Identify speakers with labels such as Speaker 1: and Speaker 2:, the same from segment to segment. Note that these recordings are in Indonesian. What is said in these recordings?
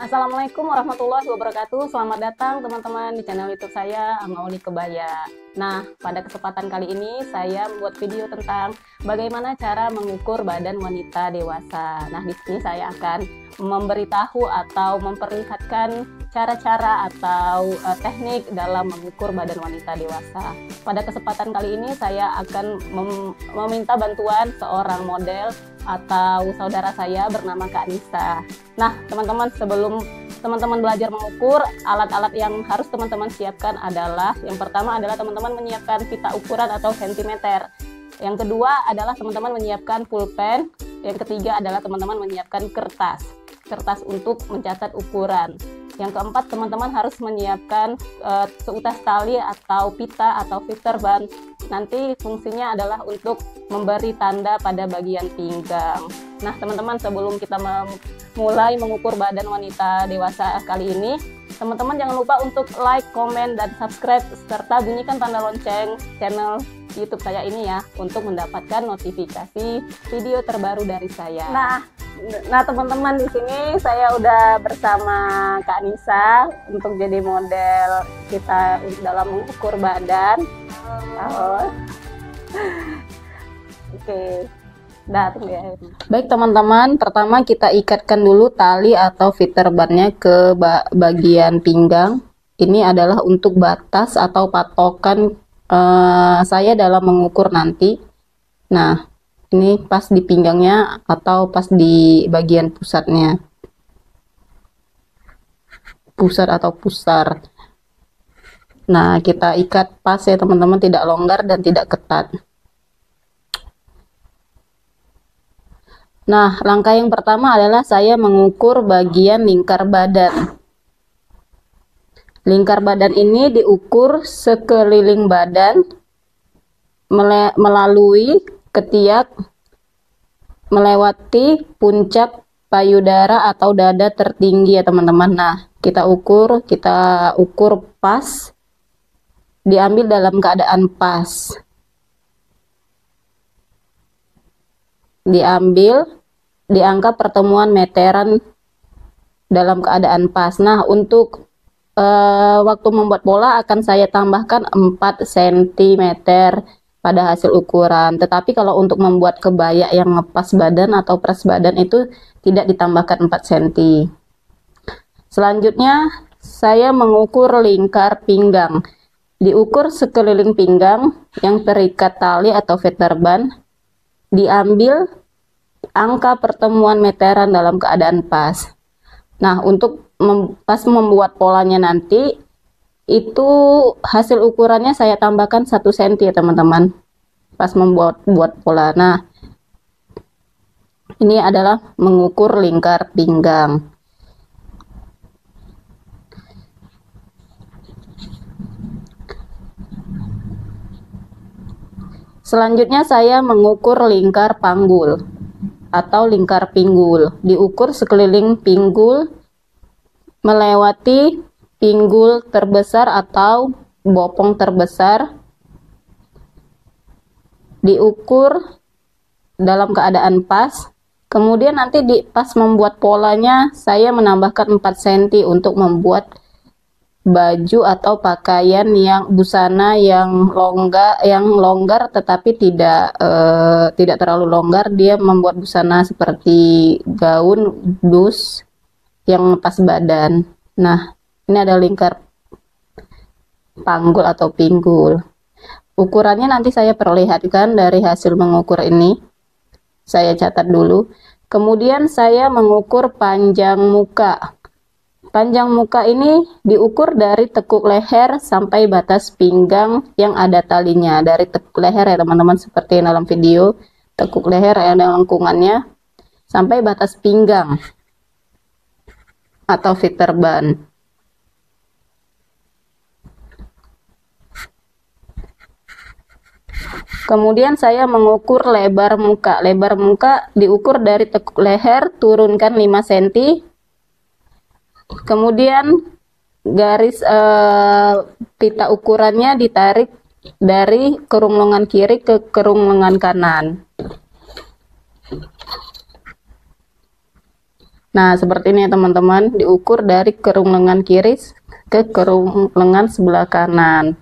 Speaker 1: Assalamualaikum warahmatullahi wabarakatuh. Selamat datang teman-teman di channel YouTube saya, Amauli Kebaya. Nah, pada kesempatan kali ini saya membuat video tentang bagaimana cara mengukur badan wanita dewasa. Nah, di sini saya akan memberitahu atau memperlihatkan cara-cara atau teknik dalam mengukur badan wanita dewasa. Pada kesempatan kali ini saya akan meminta bantuan seorang model atau saudara saya bernama Kak Nisa. Nah, teman-teman, sebelum teman-teman belajar mengukur, alat-alat yang harus teman-teman siapkan adalah, yang pertama adalah teman-teman menyiapkan pita ukuran atau sentimeter. Yang kedua adalah teman-teman menyiapkan pulpen. Yang ketiga adalah teman-teman menyiapkan kertas untuk mencatat ukuran. Yang keempat, teman-teman harus menyiapkan seutas tali atau pita atau fixer ban. Nanti fungsinya adalah untuk memberi tanda pada bagian pinggang. Nah, teman-teman, sebelum kita mulai mengukur badan wanita dewasa kali ini, teman-teman jangan lupa untuk like, komen, dan subscribe, serta bunyikan tanda lonceng channel YouTube saya ini ya, untuk mendapatkan notifikasi video terbaru dari saya. Nah, teman-teman, di sini saya udah bersama Kak Nisa untuk jadi model kita dalam mengukur badan. Oke. Baik teman-teman, pertama kita ikatkan dulu tali atau fixer bannya ke bagian pinggang. Ini adalah untuk batas atau patokan saya dalam mengukur nanti. Nah, ini pas di pinggangnya atau pas di bagian pusatnya, pusat atau pusar. Nah, kita ikat pas ya teman-teman, tidak longgar dan tidak ketat. Nah, langkah yang pertama adalah saya mengukur bagian lingkar badan. Lingkar badan ini diukur sekeliling badan melalui ketiak, melewati puncak payudara atau dada tertinggi ya teman-teman. Nah, kita ukur pas, diambil dalam keadaan pas, diambil di angka pertemuan meteran dalam keadaan pas. Nah, untuk waktu membuat pola akan saya tambahkan 4 cm pada hasil ukuran, tetapi kalau untuk membuat kebaya yang ngepas badan atau pres badan itu tidak ditambahkan 4 cm. Selanjutnya saya mengukur lingkar pinggang. Diukur sekeliling pinggang yang terikat tali atau veterban, diambil angka pertemuan meteran dalam keadaan pas. Nah, untuk pas membuat polanya nanti, itu hasil ukurannya saya tambahkan 1 cm ya teman-teman, pas membuat pola. Nah, ini adalah mengukur lingkar pinggang. Selanjutnya saya mengukur lingkar panggul atau lingkar pinggul. Diukur sekeliling pinggul melewati pinggul terbesar atau bopong terbesar. Diukur dalam keadaan pas. Kemudian nanti pas membuat polanya saya menambahkan 4 cm untuk membuat baju atau pakaian yang busana yang longgar tetapi tidak terlalu longgar. Dia membuat busana seperti gaun, dus yang pas badan. Nah, ini ada lingkar panggul atau pinggul. Ukurannya nanti saya perlihatkan dari hasil mengukur ini. Saya catat dulu. Kemudian saya mengukur panjang muka. Panjang muka ini diukur dari tekuk leher sampai batas pinggang yang ada talinya. Dari tekuk leher ya teman-teman, seperti dalam video, tekuk leher yang ada lengkungannya sampai batas pinggang atau fixer ban. Kemudian saya mengukur lebar muka. Lebar muka diukur dari tekuk leher, turunkan 5 cm. Kemudian garis pita ukurannya ditarik dari kerung lengan kiri ke kerung lengan kanan. Nah, seperti ini ya teman-teman, diukur dari kerung lengan kiri ke kerung lengan sebelah kanan.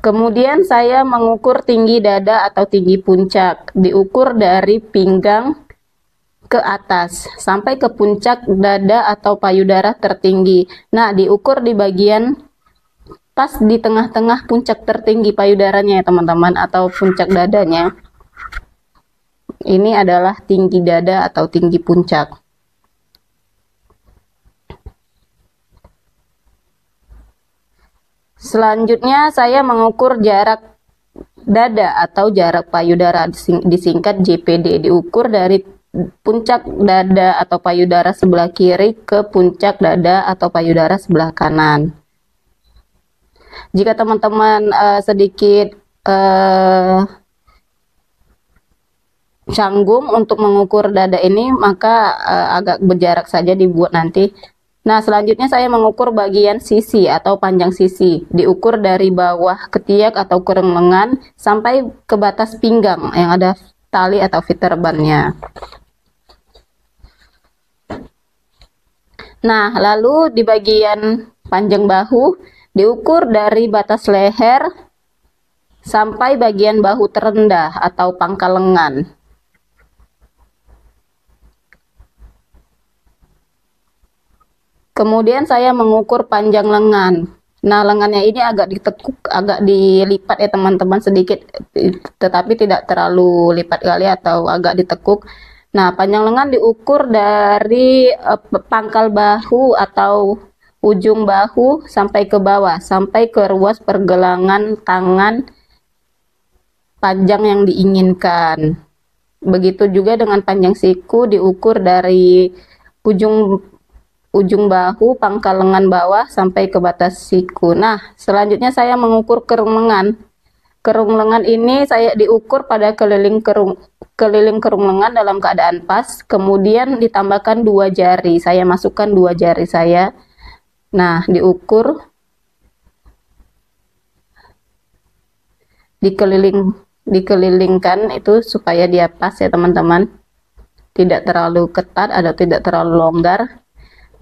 Speaker 1: Kemudian saya mengukur tinggi dada atau tinggi puncak, diukur dari pinggang ke atas sampai ke puncak dada atau payudara tertinggi. Nah, diukur di bagian pas di tengah-tengah puncak tertinggi payudaranya ya teman-teman, atau puncak dadanya. Ini adalah tinggi dada atau tinggi puncak. Selanjutnya saya mengukur jarak dada atau jarak payudara, disingkat JPD, diukur dari puncak dada atau payudara sebelah kiri ke puncak dada atau payudara sebelah kanan. Jika teman-teman sedikit canggung untuk mengukur dada ini, maka agak berjarak saja dibuat nanti. Nah, selanjutnya saya mengukur bagian sisi atau panjang sisi, diukur dari bawah ketiak atau kerung lengan sampai ke batas pinggang yang ada tali atau fitterbannya. Nah, lalu di bagian panjang bahu, diukur dari batas leher sampai bagian bahu terendah atau pangkal lengan. Kemudian saya mengukur panjang lengan. Nah, lengannya ini agak ditekuk, agak dilipat ya teman-teman sedikit, tetapi tidak terlalu lipat kali atau agak ditekuk. Nah, panjang lengan diukur dari pangkal bahu atau ujung bahu sampai ke bawah, sampai ke ruas pergelangan tangan panjang yang diinginkan. Begitu juga dengan panjang siku, diukur dari ujung bahu, pangkal lengan bawah sampai ke batas siku. Nah, selanjutnya saya mengukur kerung lengan. Kerung lengan ini saya diukur pada keliling kerung lengan dalam keadaan pas, kemudian ditambahkan 2 jari. Saya masukkan 2 jari saya. Nah, dikelilingkan itu supaya dia pas ya teman-teman. Tidak terlalu ketat atau tidak terlalu longgar.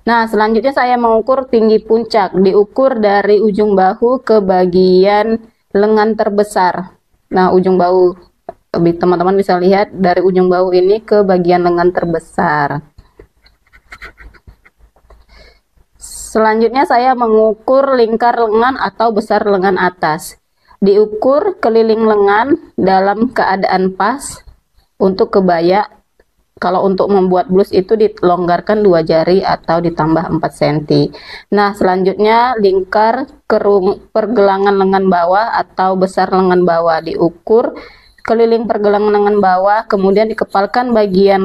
Speaker 1: Nah, selanjutnya saya mengukur tinggi puncak, diukur dari ujung bahu ke bagian lengan terbesar. Nah, ujung bahu, teman-teman bisa lihat dari ujung bahu ini ke bagian lengan terbesar. Selanjutnya saya mengukur lingkar lengan atau besar lengan atas. Diukur keliling lengan dalam keadaan pas untuk kebaya. Kalau untuk membuat blus itu dilonggarkan 2 jari atau ditambah 4 cm. Nah, selanjutnya lingkar pergelangan lengan bawah atau besar lengan bawah, diukur keliling pergelangan lengan bawah, kemudian dikepalkan bagian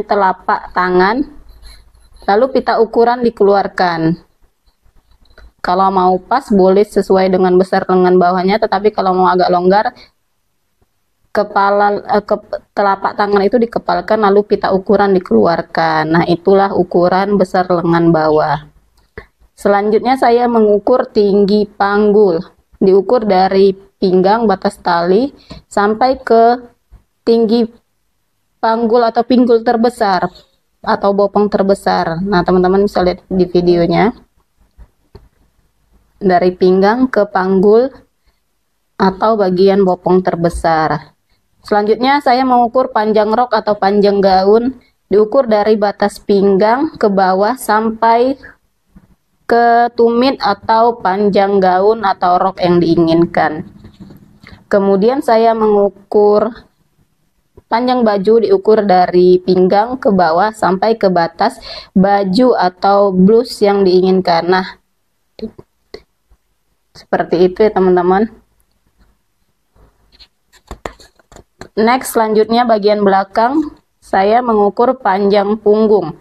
Speaker 1: telapak tangan, lalu pita ukuran dikeluarkan. Kalau mau pas boleh sesuai dengan besar lengan bawahnya, tetapi kalau mau agak longgar, telapak tangan itu dikepalkan lalu pita ukuran dikeluarkan. Nah, itulah ukuran besar lengan bawah. Selanjutnya saya mengukur tinggi panggul, diukur dari pinggang batas tali sampai ke tinggi panggul atau pinggul terbesar atau bopong terbesar. Nah, teman-teman bisa lihat di videonya. Dari pinggang ke panggul atau bagian bopong terbesar. Selanjutnya saya mengukur panjang rok atau panjang gaun, diukur dari batas pinggang ke bawah sampai ke tumit atau panjang gaun atau rok yang diinginkan. Kemudian saya mengukur panjang baju, diukur dari pinggang ke bawah sampai ke batas baju atau blus yang diinginkan. Nah, seperti itu ya teman-teman. Next, selanjutnya bagian belakang, saya mengukur panjang punggung.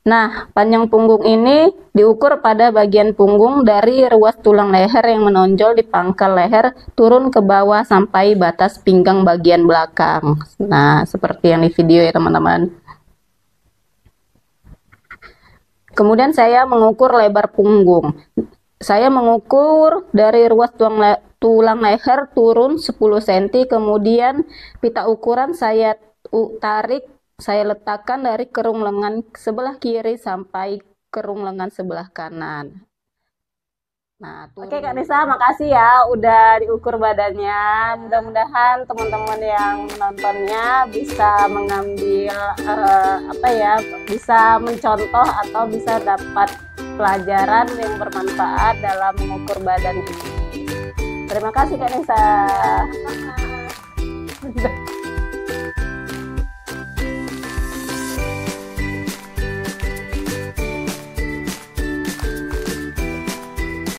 Speaker 1: Nah, panjang punggung ini diukur pada bagian punggung dari ruas tulang leher yang menonjol di pangkal leher turun ke bawah sampai batas pinggang bagian belakang. Nah, seperti yang di video ya teman-teman. Kemudian saya mengukur lebar punggung. Saya mengukur dari ruas tulang leher turun 10 cm, kemudian pita ukuran saya tarik, saya letakkan dari kerung lengan sebelah kiri sampai kerung lengan sebelah kanan. Nah, oke Kak Nisa, makasih ya udah diukur badannya. Mudah-mudahan teman-teman yang menontonnya bisa mengambil bisa mencontoh atau bisa dapat pelajaran yang bermanfaat dalam mengukur badan ini. Terima kasih Kak Nisa.